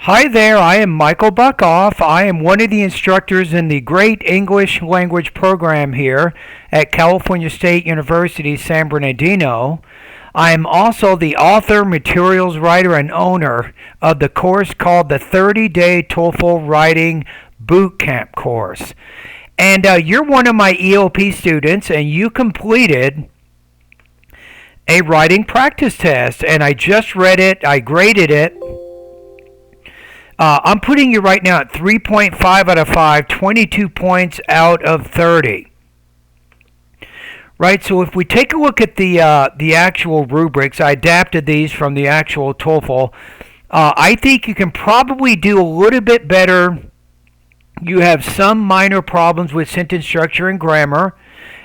Hi there, I am Michael Buckoff. I am one of the instructors in the Great English Language Program here at California State University, San Bernardino. I am also the author, materials writer, and owner of the course called the 30-Day TOEFL Writing Boot Camp course. And you're one of my ELP students, and you completed a writing practice test, and I just read it, I graded it. I'm putting you right now at 3.5 out of 5, 22 points out of 30. Right, so if we take a look at the actual rubrics, I adapted these from the actual TOEFL. I think you can probably do a little bit better. You have some minor problems with sentence structure and grammar,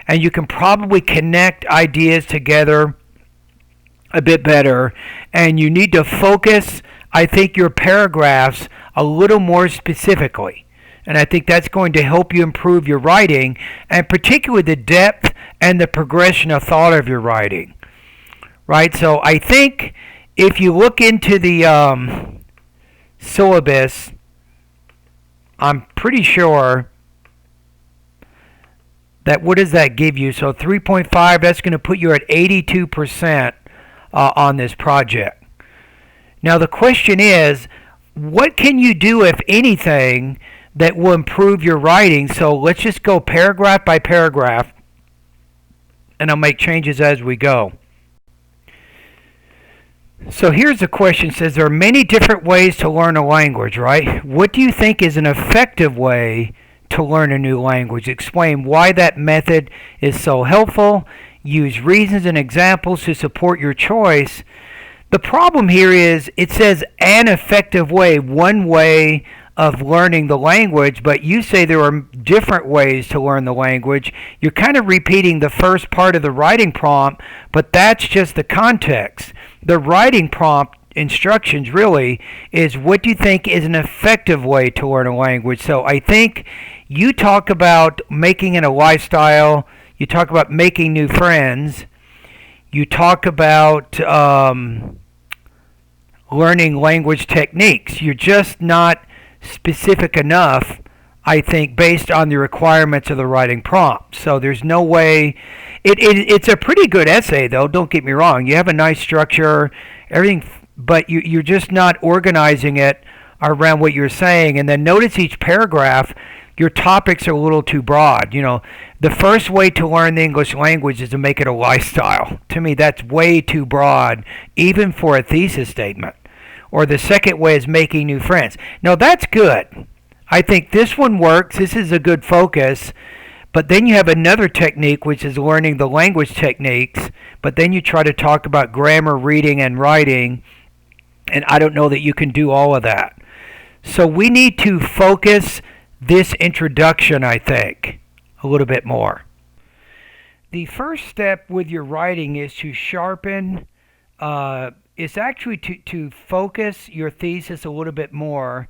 and you can probably connect ideas together a bit better, and you need to focus, I think, your paragraphs a little more specifically. And I think that's going to help you improve your writing, and particularly the depth and the progression of thought of your writing. Right? So I think if you look into the syllabus, I'm pretty sure that what does that give you? So 3.5, that's going to put you at 82% on this project. Now the question is, what can you do, if anything, that will improve your writing? So let's just go paragraph by paragraph, and I'll make changes as we go. So here's the question. It says there are many different ways to learn a language, right? What do you think is an effective way to learn a new language? Explain why that method is so helpful. Use reasons and examples to support your choice. The problem here is it says an effective way, one way of learning the language, but you say there are different ways to learn the language. You're kind of repeating the first part of the writing prompt, but that's just the context. The writing prompt instructions really is, what do you think is an effective way to learn a language? So I think you talk about making it a lifestyle. You talk about making new friends. You talk about learning language techniques. You're just not specific enough, I think, based on the requirements of the writing prompt. So there's no way. It's a pretty good essay, though. Don't get me wrong. You have a nice structure, everything, but you're just not organizing it around what you're saying. And then notice each paragraph, your topics are a little too broad. You know, the first way to learn the English language is to make it a lifestyle. To me, that's way too broad, even for a thesis statement. Or the second way is making new friends. Now, that's good. I think this one works. This is a good focus. But then you have another technique, which is learning the language techniques. But then you try to talk about grammar, reading, and writing. And I don't know that you can do all of that. So we need to focus this introduction, I think, a little bit more. The first step with your writing is to sharpen, it's actually to focus your thesis a little bit more.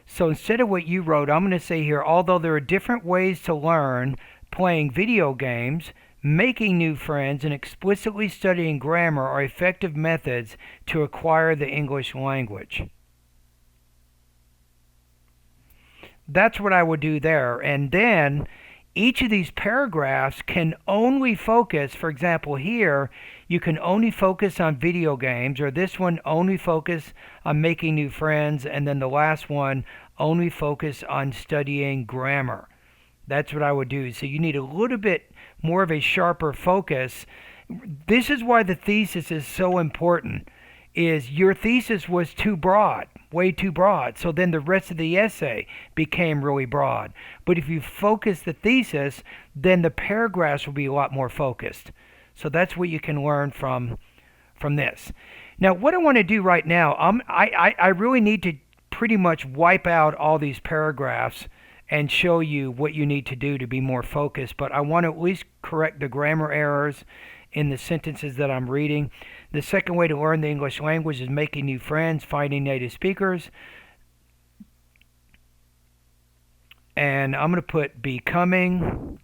So instead of what you wrote, I'm going to say here, although there are different ways to learn, playing video games, making new friends, and explicitly studying grammar are effective methods to acquire the English language. That's what I would do there. And then each of these paragraphs can only focus, for example, here, you can only focus on video games, or this one only focus on making new friends, and then the last one only focus on studying grammar. That's what I would do. So you need a little bit more of a sharper focus. This is why the thesis is so important, is your thesis was too broad, way too broad. So then the rest of the essay became really broad. But if you focus the thesis, then the paragraphs will be a lot more focused. So that's what you can learn from this. Now, what I want to do right now, I really need to pretty much wipe out all these paragraphs and show you what you need to do to be more focused. But I want to at least correct the grammar errors in the sentences that I'm reading. The second way to learn the English language is making new friends, finding native speakers. And I'm going to put becoming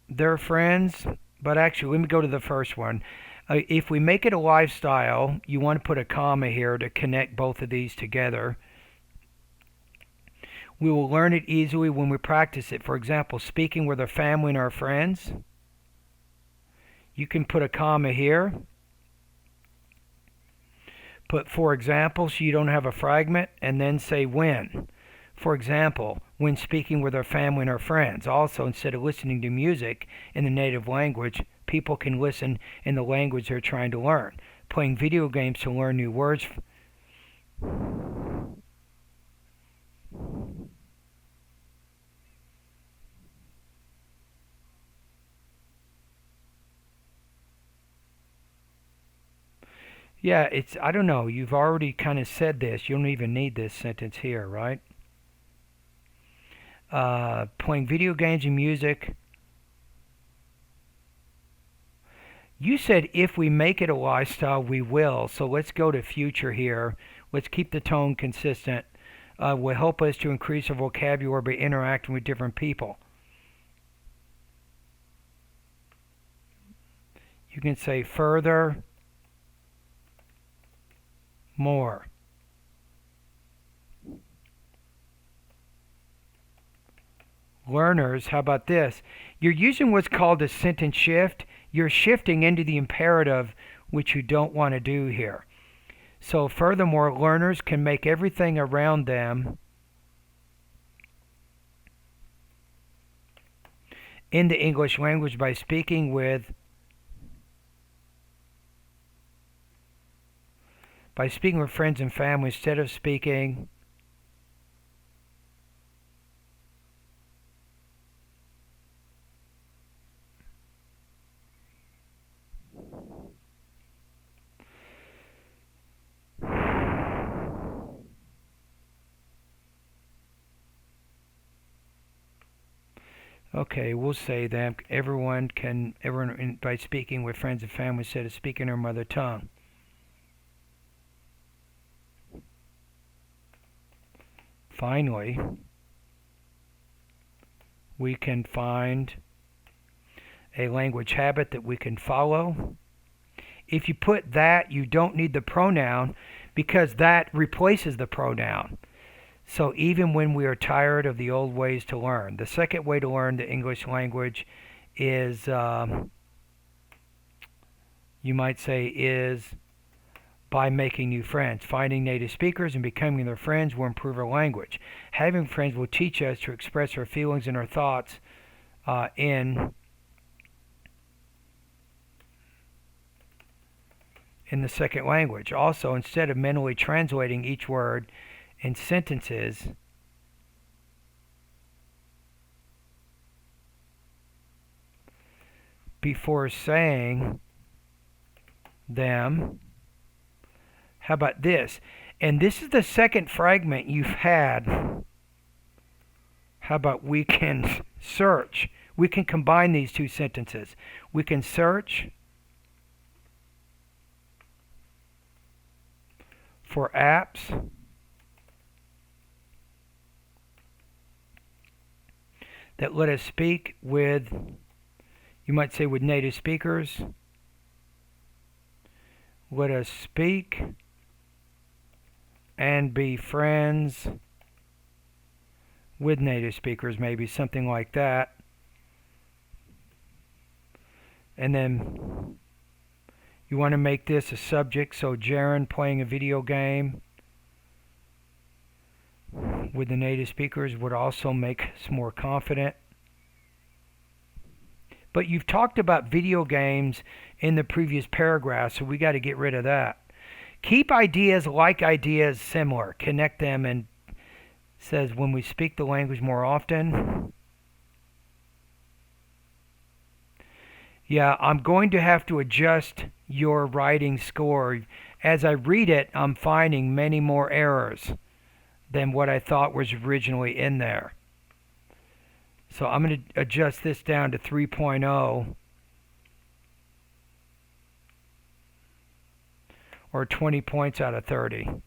their friends. But actually, let me go to the first one. If we make it a lifestyle, you want to put a comma here to connect both of these together. We will learn it easily when we practice it. For example, speaking with our family and our friends. You can put a comma here. Put for example so you don't have a fragment, and then say when. For example, when speaking with our family and our friends. Also, instead of listening to music in the native language, people can listen in the language they're trying to learn. Playing video games to learn new words. Yeah, I don't know, you've already kind of said this. You don't even need this sentence here, right? Playing video games and music. You said if we make it a lifestyle, we will. So let's go to future here. Let's keep the tone consistent. Will help us to increase our vocabulary by interacting with different people. You can say further, more. Learners, how about this? You're using what's called a sentence shift. You're shifting into the imperative, which you don't want to do here. So furthermore, learners can make everything around them in the English language by speaking with friends and family instead of speaking Okay, we'll say that everyone by speaking with friends and family instead of speaking their mother tongue. Finally, we can find a language habit that we can follow. If you put that, you don't need the pronoun because that replaces the pronoun. So even when we are tired of the old ways to learn, the second way to learn the English language is, you might say, is by making new friends. Finding native speakers and becoming their friends will improve our language. Having friends will teach us to express our feelings and our thoughts in the second language. Also, instead of mentally translating each word in sentences, before saying them, how about this? And this is the second fragment you've had. How about we can search? We can combine these two sentences. We can search for apps that let us speak with, you might say, with native speakers. Let us speak and be friends with native speakers, maybe something like that. And then you want to make this a subject, so Jaron playing a video game with the native speakers would also make us more confident. But you've talked about video games in the previous paragraph, so we got to get rid of that. Keep ideas like ideas similar. Connect them, and says when we speak the language more often. Yeah, I'm going to have to adjust your writing score. As I read it, I'm finding many more errors than what I thought was originally in there. So I'm going to adjust this down to 3.0 or 20 points out of 30.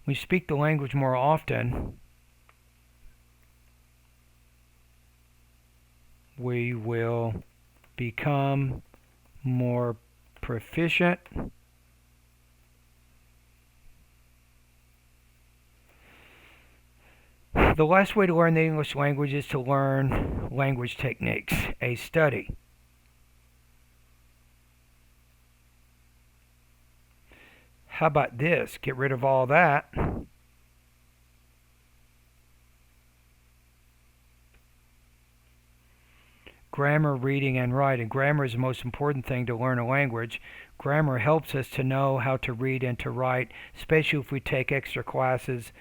We speak the language more often. We will become more proficient The last way to learn the English language is to learn language techniques, a study. How about this? Get rid of all that. Grammar, reading, and writing. Grammar is the most important thing to learn a language. Grammar helps us to know how to read and to write, especially if we take extra classes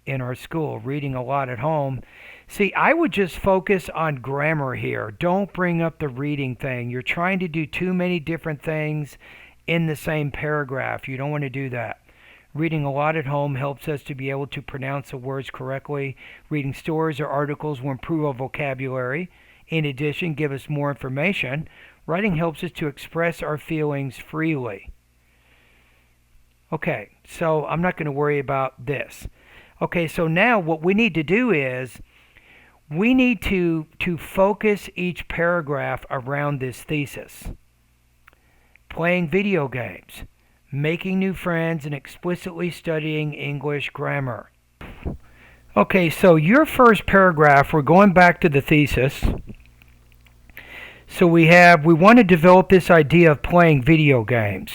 in our school. Reading a lot at home. See, I would just focus on grammar here. Don't bring up the reading thing. You're trying to do too many different things in the same paragraph. You don't want to do that. Reading a lot at home helps us to be able to pronounce the words correctly. Reading stories or articles will improve our vocabulary. In addition, give us more information. Writing helps us to express our feelings freely. Okay, so I'm not going to worry about this. Okay, so now what we need to do is we need to focus each paragraph around this thesis. Playing video games, making new friends, and explicitly studying English grammar. Okay, so your first paragraph, we're going back to the thesis. So we want to develop this idea of playing video games.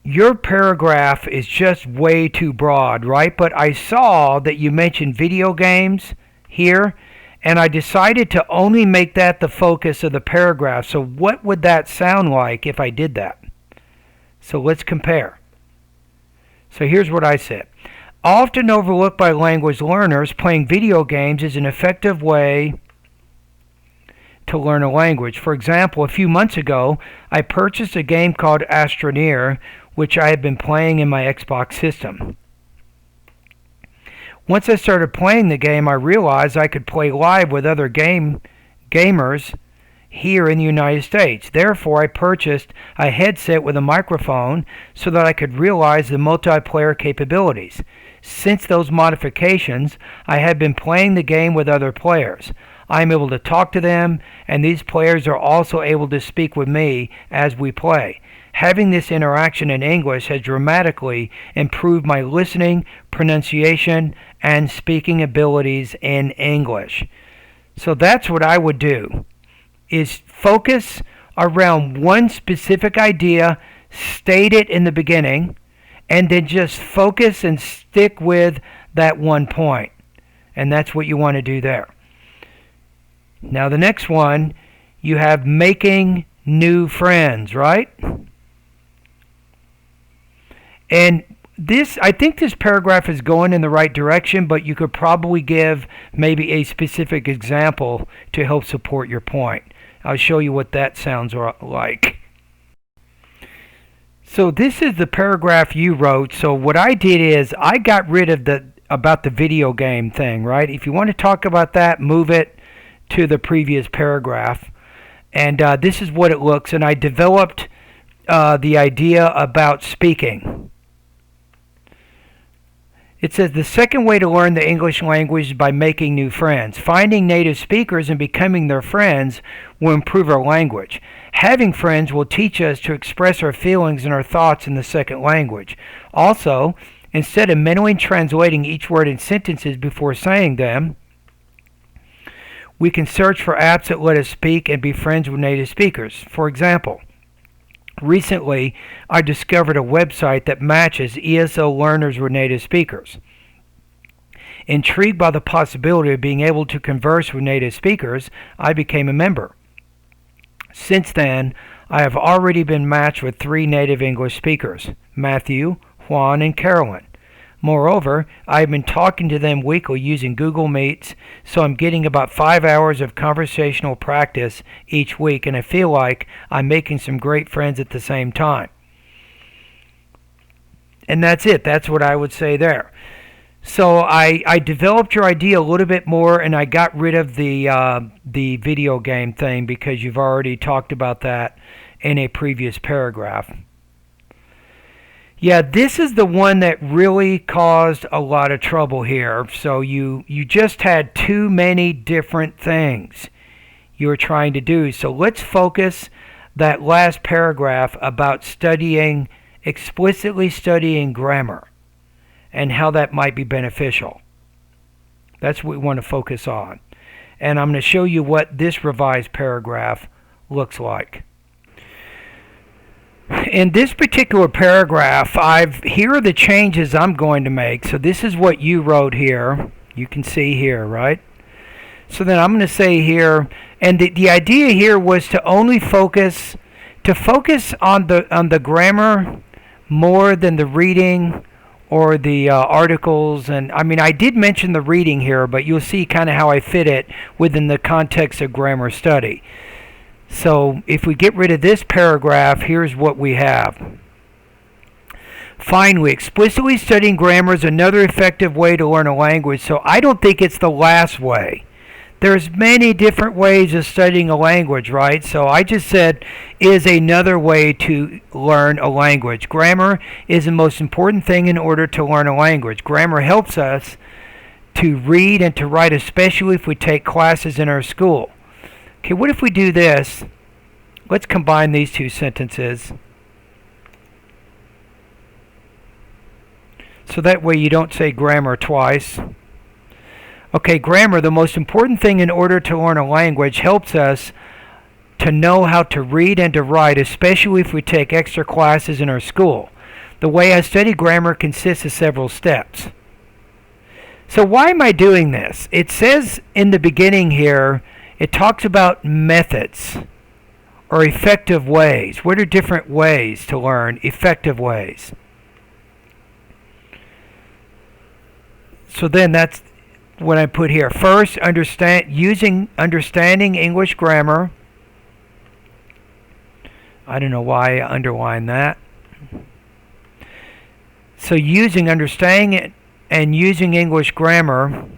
Your paragraph is just way too broad, right? But I saw that you mentioned video games here, and I decided to only make that the focus of the paragraph. So what would that sound like if I did that? So let's compare. So here's what I said. Often overlooked by language learners, playing video games is an effective way to learn a language. For example, a few months ago, I purchased a game called Astroneer, which I had been playing in my Xbox system. Once I started playing the game, I realized I could play live with other gamers here in the United States. Therefore, I purchased a headset with a microphone so that I could realize the multiplayer capabilities. Since those modifications, I have been playing the game with other players. I am able to talk to them, and these players are also able to speak with me as we play. Having this interaction in English has dramatically improved my listening, pronunciation, and speaking abilities in English. So that's what I would do, is focus around one specific idea, state it in the beginning, and then just focus and stick with that one point. And that's what you want to do there. Now the next one, you have making new friends, right? And this, I think this paragraph is going in the right direction, but you could probably give maybe a specific example to help support your point. I'll show you what that sounds like. So this is the paragraph you wrote. So what I did is I got rid of about the video game thing, right? If you want to talk about that, move it to the previous paragraph. And this is what it looks. And I developed the idea about speaking. It says the second way to learn the English language is by making new friends. Finding native speakers and becoming their friends will improve our language. Having friends will teach us to express our feelings and our thoughts in the second language. Also, instead of mentally translating each word in sentences before saying them, we can search for apps that let us speak and be friends with native speakers. For example, recently, I discovered a website that matches ESL learners with native speakers. Intrigued by the possibility of being able to converse with native speakers, I became a member. Since then, I have already been matched with 3 native English speakers, Matthew, Juan, and Carolyn. Moreover, I have been talking to them weekly using Google Meets, so I'm getting about 5 hours of conversational practice each week, and I feel like I'm making some great friends at the same time. And that's it. That's what I would say there. So I developed your idea a little bit more, and I got rid of the video game thing because you've already talked about that in a previous paragraph. Yeah, this is the one that really caused a lot of trouble here. So you just had too many different things you were trying to do. So let's focus that last paragraph about studying, explicitly studying grammar and how that might be beneficial. That's what we want to focus on. And I'm going to show you what this revised paragraph looks like. In this particular paragraph, here are the changes I'm going to make. So this is what you wrote here. You can see here, right? So then I'm going to say here, and the idea here was to only focus on the grammar more than the reading or the articles. And I mean, I did mention the reading here, but you'll see kind of how I fit it within the context of grammar study. So if we get rid of this paragraph, here's what we have. Finally, explicitly studying grammar is another effective way to learn a language. So I don't think it's the last way. There's many different ways of studying a language, right? So I just said is another way to learn a language. Grammar is the most important thing in order to learn a language. Grammar helps us to read and to write, especially if we take classes in our school. Okay, what if we do this? Let's combine these two sentences. So that way you don't say grammar twice. Okay, grammar, the most important thing in order to learn a language, helps us to know how to read and to write, especially if we take extra classes in our school. The way I study grammar consists of several steps. So why am I doing this? It says in the beginning here, it talks about methods or effective ways. What are different ways to learn? Effective ways. So then that's what I put here. First, understanding English grammar. I don't know why I underlined that. So understanding it and using English grammar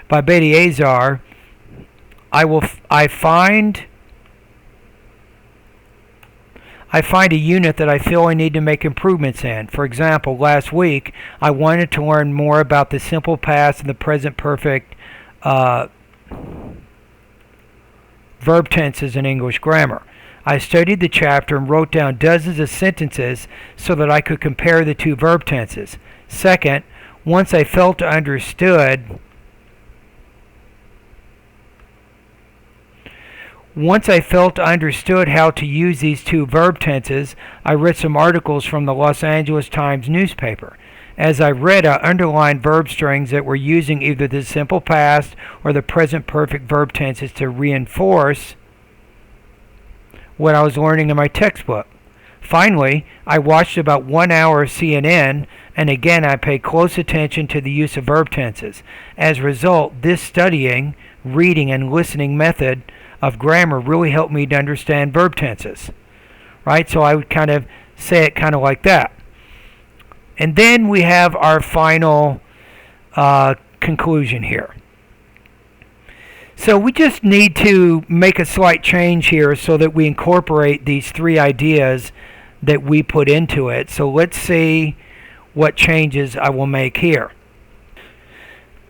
by Betty Azar, I find a unit that I feel I need to make improvements in. For example, last week I wanted to learn more about the simple past and the present perfect verb tenses in English grammar. I studied the chapter and wrote down dozens of sentences so that I could compare the two verb tenses. Second, once I felt understood how to use these two verb tenses, I read some articles from the Los Angeles Times newspaper. As I read, I underlined verb strings that were using either the simple past or the present perfect verb tenses to reinforce what I was learning in my textbook. Finally, I watched about 1 hour of CNN, and again I paid close attention to the use of verb tenses. As a result, this studying, reading, and listening method of grammar really helped me to understand verb tenses. Right? So I would kind of say it kind of like that. And then we have our final conclusion here. So we just need to make a slight change here so that we incorporate these three ideas that we put into it. So let's see what changes I will make here.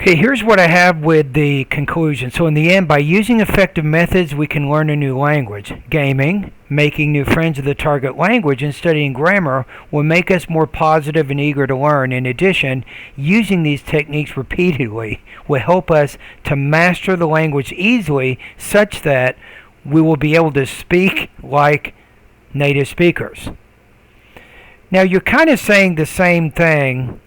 Okay, here's what I have with the conclusion. So in the end, by using effective methods, we can learn a new language. Gaming, making new friends of the target language, and studying grammar will make us more positive and eager to learn. In addition, using these techniques repeatedly will help us to master the language easily, such that we will be able to speak like native speakers. Now, you're kind of saying the same thing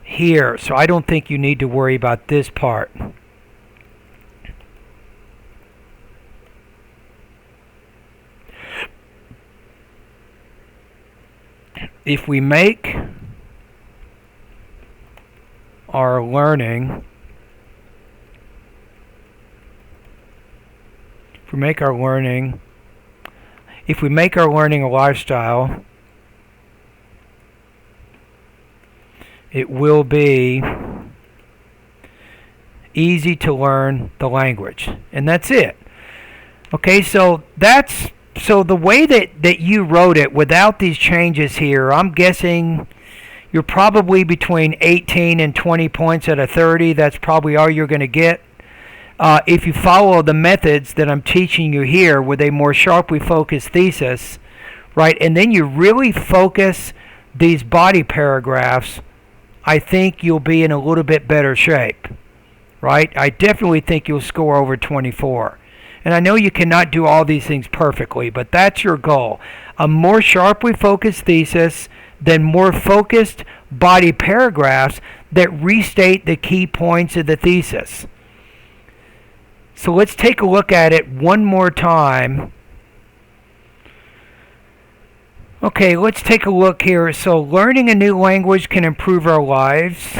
here, so I don't think you need to worry about this part. If we make our learning a lifestyle, it will be easy to learn the language. And that's it. Okay, so that's So the way that you wrote it without these changes here, I'm guessing you're probably between 18 and 20 points out of 30. That's probably all you're going to get. If you follow the methods that I'm teaching you here with a more sharply focused thesis, right, and then you really focus these body paragraphs, I think you'll be in a little bit better shape, right? I definitely think you'll score over 24. And I know you cannot do all these things perfectly, but that's your goal. A more sharply focused thesis, then more focused body paragraphs that restate the key points of the thesis. So let's take a look at it one more time. Okay, let's take a look here. So learning a new language can improve our lives.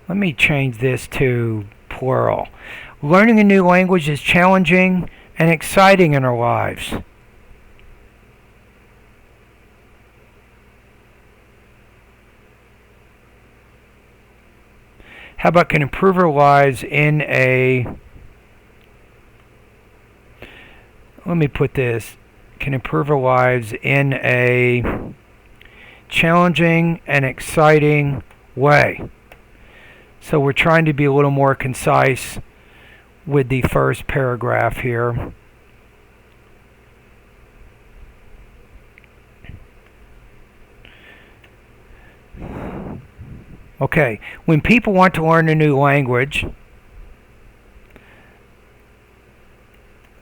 Let me change this to plural. Learning a new language is challenging and exciting in our lives. How about can improve our lives in a... Let me put this. Can improve our lives in a challenging and exciting way. So we're trying to be a little more concise with the first paragraph here. Okay, when people want to learn a new language,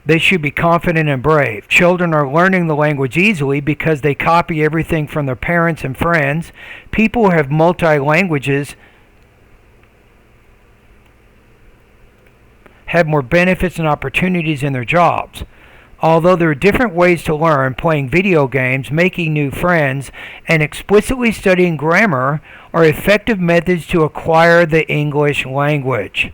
they should be confident and brave. Children are learning the language easily because they copy everything from their parents and friends. People who have multi-languages have more benefits and opportunities in their jobs. Although there are different ways to learn, playing video games, making new friends, and explicitly studying grammar are effective methods to acquire the English language.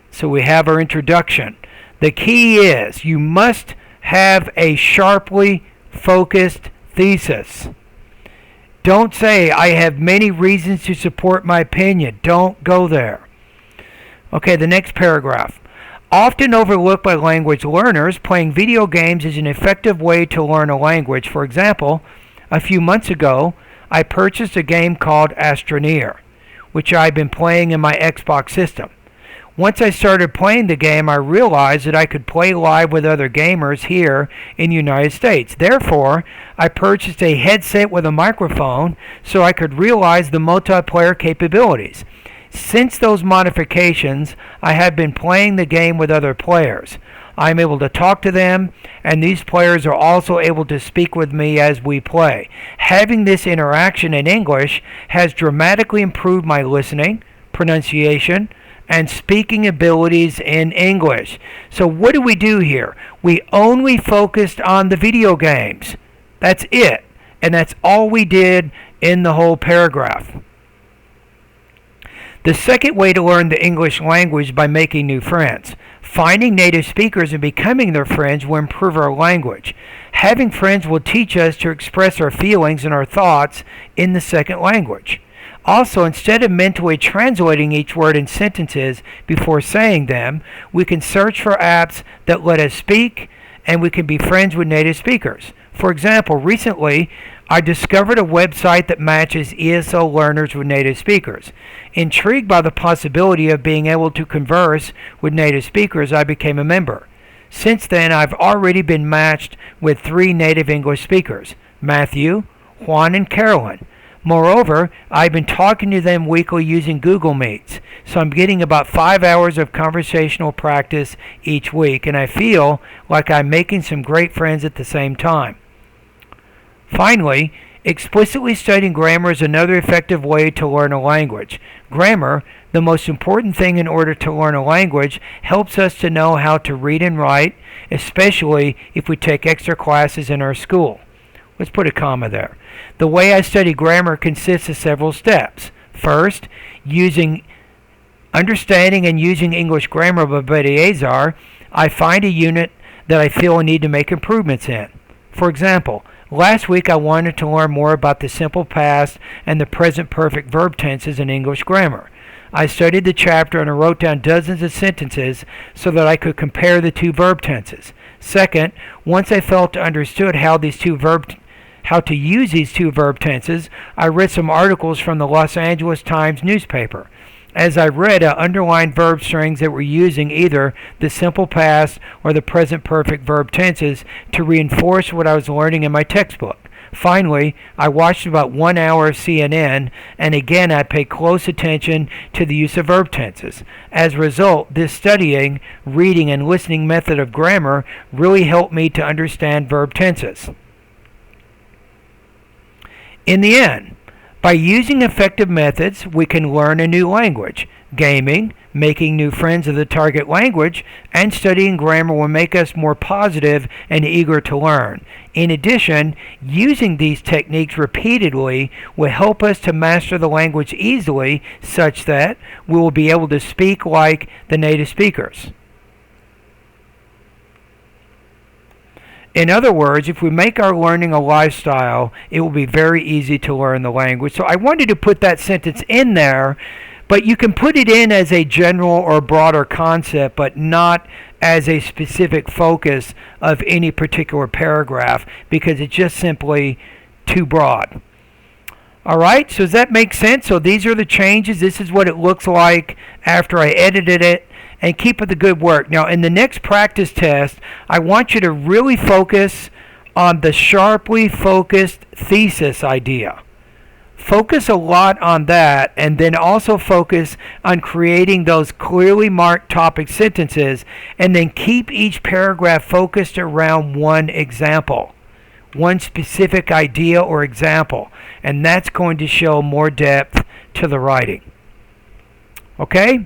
So we have our introduction. The key is you must have a sharply focused thesis. Don't say, I have many reasons to support my opinion. Don't go there. Okay, the next paragraph. Often overlooked by language learners, playing video games is an effective way to learn a language. For example, a few months ago, I purchased a game called Astroneer, which I've been playing in my Xbox system. Once I started playing the game, I realized that I could play live with other gamers here in the United States. Therefore, I purchased a headset with a microphone so I could realize the multiplayer capabilities. Since those modifications, I have been playing the game with other players. I'm able to talk to them, and these players are also able to speak with me as we play. Having this interaction in English has dramatically improved my listening, pronunciation, and speaking abilities in English. So what do we do here? We only focused on the video games. That's it. And that's all we did in the whole paragraph. The second way to learn the English language by making new friends. Finding native speakers and becoming their friends will improve our language. Having friends will teach us to express our feelings and our thoughts in the second language. Also, instead of mentally translating each word in sentences before saying them, we can search for apps that let us speak, and we can be friends with native speakers. For example, recently, I discovered a website that matches ESL learners with native speakers. Intrigued by the possibility of being able to converse with native speakers, I became a member. Since then, I've already been matched with 3 native English speakers, Matthew, Juan, and Carolyn. Moreover, I've been talking to them weekly using Google Meets, so I'm getting about 5 hours of conversational practice each week, and I feel like I'm making some great friends at the same time. Finally, explicitly studying grammar is another effective way to learn a language. Grammar, the most important thing in order to learn a language, helps us to know how to read and write, especially if we take extra classes in our school. Let's put a comma there. The way I study grammar consists of several steps. First, understanding and using English grammar by Betty Azar, I find a unit that I feel I need to make improvements in. For example, last week I wanted to learn more about the simple past and the present perfect verb tenses in English grammar. I studied the chapter and I wrote down dozens of sentences so that I could compare the two verb tenses. Second, once I felt understood how to use these two verb tenses, I read some articles from the Los Angeles Times newspaper. As I read, I underlined verb strings that were using either the simple past or the present perfect verb tenses to reinforce what I was learning in my textbook. Finally, I watched about 1 hour of CNN, and again I paid close attention to the use of verb tenses. As a result, this studying, reading, and listening method of grammar really helped me to understand verb tenses. In the end, by using effective methods, we can learn a new language. Gaming, making new friends of the target language, and studying grammar will make us more positive and eager to learn. In addition, using these techniques repeatedly will help us to master the language easily, such that we will be able to speak like the native speakers. In other words, if we make our learning a lifestyle, it will be very easy to learn the language. So I wanted to put that sentence in there, but you can put it in as a general or broader concept, but not as a specific focus of any particular paragraph, because it's just simply too broad. All right, so does that make sense? So these are the changes. This is what it looks like after I edited it. And keep up the good work. Now, in the next practice test, I want you to really focus on the sharply focused thesis idea. Focus a lot on that, and then also focus on creating those clearly marked topic sentences, and then keep each paragraph focused around one example, one specific idea or example, and that's going to show more depth to the writing. Okay?